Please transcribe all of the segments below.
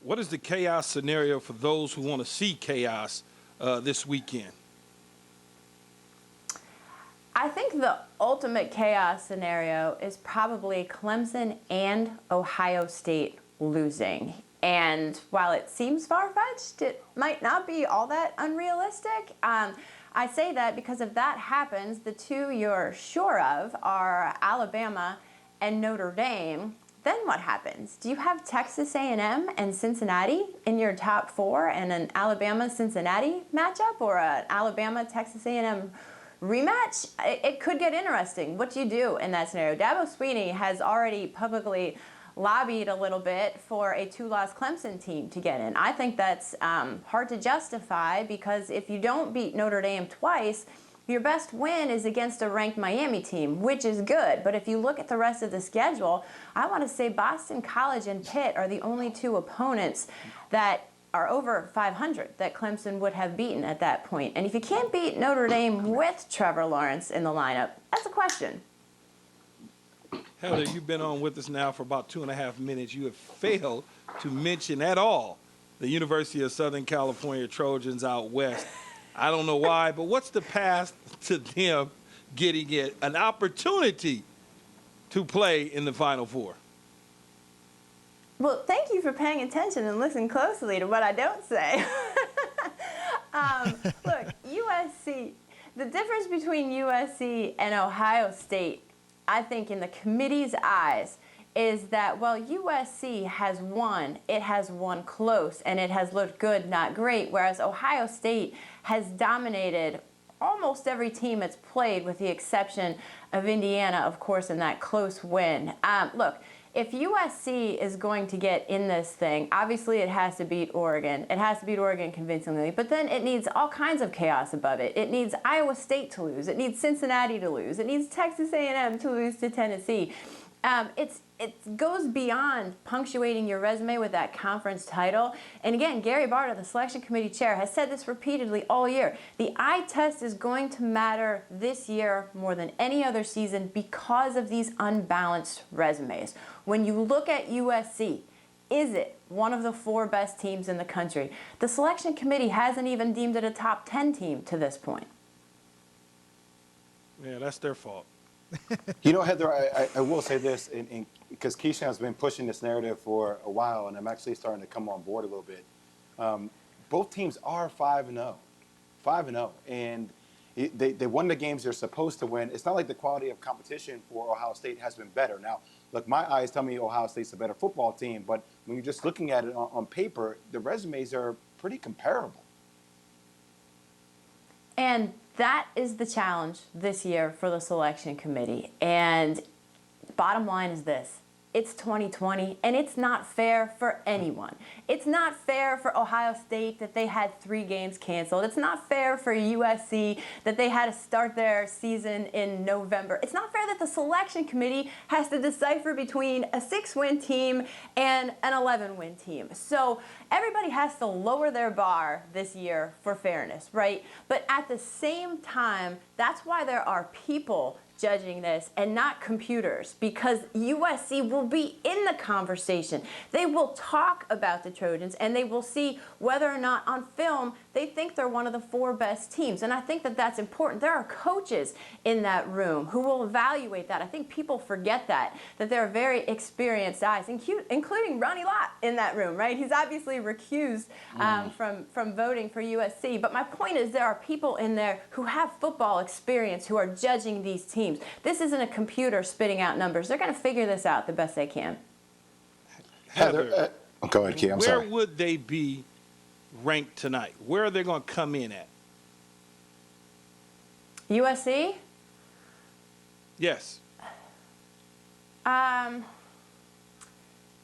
What is the chaos scenario for those who want to see chaos this weekend? I think the ultimate chaos scenario is probably Clemson and Ohio State losing. And while it seems far-fetched, it might not be all that unrealistic. I say that because if that happens, the two you're sure of are Alabama and Notre Dame. Then what happens? Do you have Texas A&M and Cincinnati in your top four and an Alabama-Cincinnati matchup, or an Alabama-Texas A&M rematch? It could get interesting. What do you do in that scenario? Dabo Swinney has already publicly lobbied a little bit for a two-loss Clemson team to get in. I think that's hard to justify, because if you don't beat Notre Dame twice, your best win is against a ranked Miami team, which is good. But if you look at the rest of the schedule, I want to say Boston College and Pitt are the only two opponents that are over 500 that Clemson would have beaten at that point. And if you can't beat Notre Dame with Trevor Lawrence in the lineup, that's a question. Heather, you've been on with us now for about 2.5 minutes. You have failed to mention at all the University of Southern California Trojans out west. I don't know why, but what's the path to them getting an opportunity to play in the Final Four? Well, thank you for paying attention and listening closely to what I don't say. Look, USC, the difference between USC and Ohio State, I think in the committee's eyes, is that while USC has won, it has won close, and it has looked good, not great, whereas Ohio State has dominated almost every team it's played, with the exception of Indiana, of course, in that close win. Look, if USC is going to get in this thing, obviously it has to beat Oregon. It has to beat Oregon convincingly, but then it needs all kinds of chaos above it. It needs Iowa State to lose. It needs Cincinnati to lose. It needs Texas A&M to lose to Tennessee. It goes beyond punctuating your resume with that conference title. And again, Gary Barta, the selection committee chair, has said this repeatedly all year. The eye test is going to matter this year more than any other season because of these unbalanced resumes. When you look at USC, is it one of the 4 best teams in the country? The selection committee hasn't even deemed it a top 10 team to this point. Yeah, that's their fault. You know, Heather, I will say this, because Keyshawn has been pushing this narrative for a while, and I'm actually starting to come on board a little bit. Both teams are 5-0, 5-0, and they won the games they're supposed to win. It's not like the quality of competition for Ohio State has been better. Now, look, my eyes tell me Ohio State's a better football team, but when you're just looking at it on paper, the resumes are pretty comparable. And that is the challenge this year for the selection committee. And bottom line is this. It's 2020, and it's not fair for anyone. It's not fair for Ohio State that they had 3 games canceled. It's not fair for USC that they had to start their season in November. It's not fair that the selection committee has to decipher between a 6-win team and an 11-win team. So everybody has to lower their bar this year for fairness, right? But at the same time, that's why there are people judging this and not computers, because USC will be in the conversation. They will talk about the Trojans, and they will see whether or not on film they think they're one of the 4 best teams. And I think that that's important. There are coaches in that room who will evaluate that. I think people forget that there are very experienced eyes, including Ronnie Lott in that room, right? He's obviously recused from voting for USC. But my point is, there are people in there who have football experience who are judging these teams. This isn't a computer spitting out numbers. They're going to figure this out the best they can. Heather, go ahead, Key. I'm where sorry. would they be ranked tonight? Where are they going to come in at? USC? Yes. You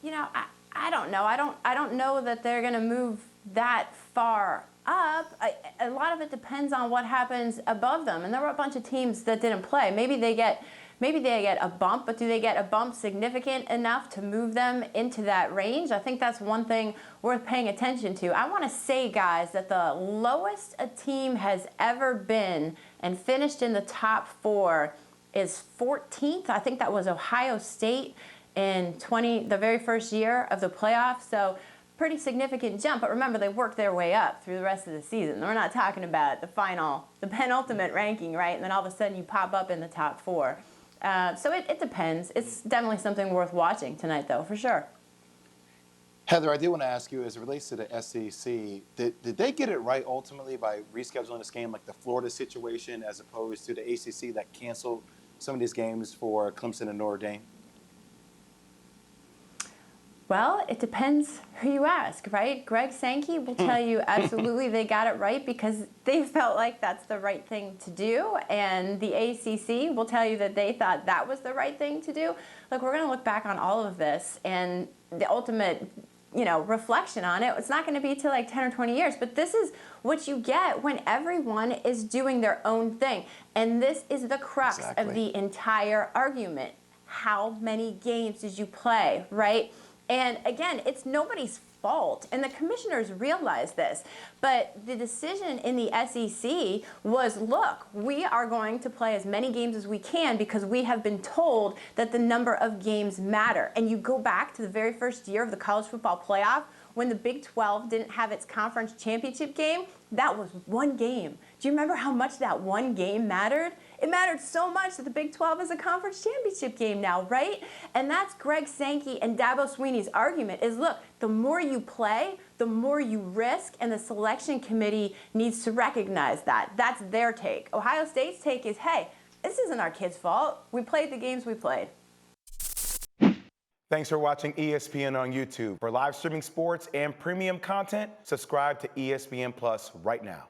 know, I don't know. I don't know that they're going to move that far up. A lot of it depends on what happens above them. And there were a bunch of teams that didn't play. Maybe they get a bump, but do they get a bump significant enough to move them into that range? I think that's one thing worth paying attention to. I want to say, guys, that the lowest a team has ever been and finished in the top 4 is 14th. I think that was Ohio State in the very first year of the playoffs. So pretty significant jump. But remember, they worked their way up through the rest of the season. We're not talking about the penultimate ranking, right? And then all of a sudden you pop up in the top 4. So it depends. It's definitely something worth watching tonight, though, for sure. Heather, I did want to ask you, as it relates to the SEC, did they get it right ultimately by rescheduling this game like the Florida situation as opposed to the ACC that canceled some of these games for Clemson and Notre Dame? Well, it depends who you ask, right? Greg Sankey will tell you absolutely they got it right because they felt like that's the right thing to do. And the ACC will tell you that they thought that was the right thing to do. Look, we're going to look back on all of this, and the ultimate reflection on it, it's not going to be till like 10 or 20 years, but this is what you get when everyone is doing their own thing. And this is the crux of the entire argument. How many games did you play, right? And again, it's nobody's fault, and the commissioners realize this. But the decision in the SEC was, look, we are going to play as many games as we can because we have been told that the number of games matter. And you go back to the very first year of the college football playoff when the Big 12 didn't have its conference championship game. That was one game. Do you remember how much that one game mattered? It mattered so much that the Big 12 is a conference championship game now, right? And that's Greg Sankey and Dabo Swinney's argument is, look, the more you play, the more you risk, and the selection committee needs to recognize that. That's their take. Ohio State's take is, hey, this isn't our kids' fault. We played the games we played. Thanks for watching ESPN on YouTube. For live streaming sports and premium content, subscribe to ESPN Plus right now.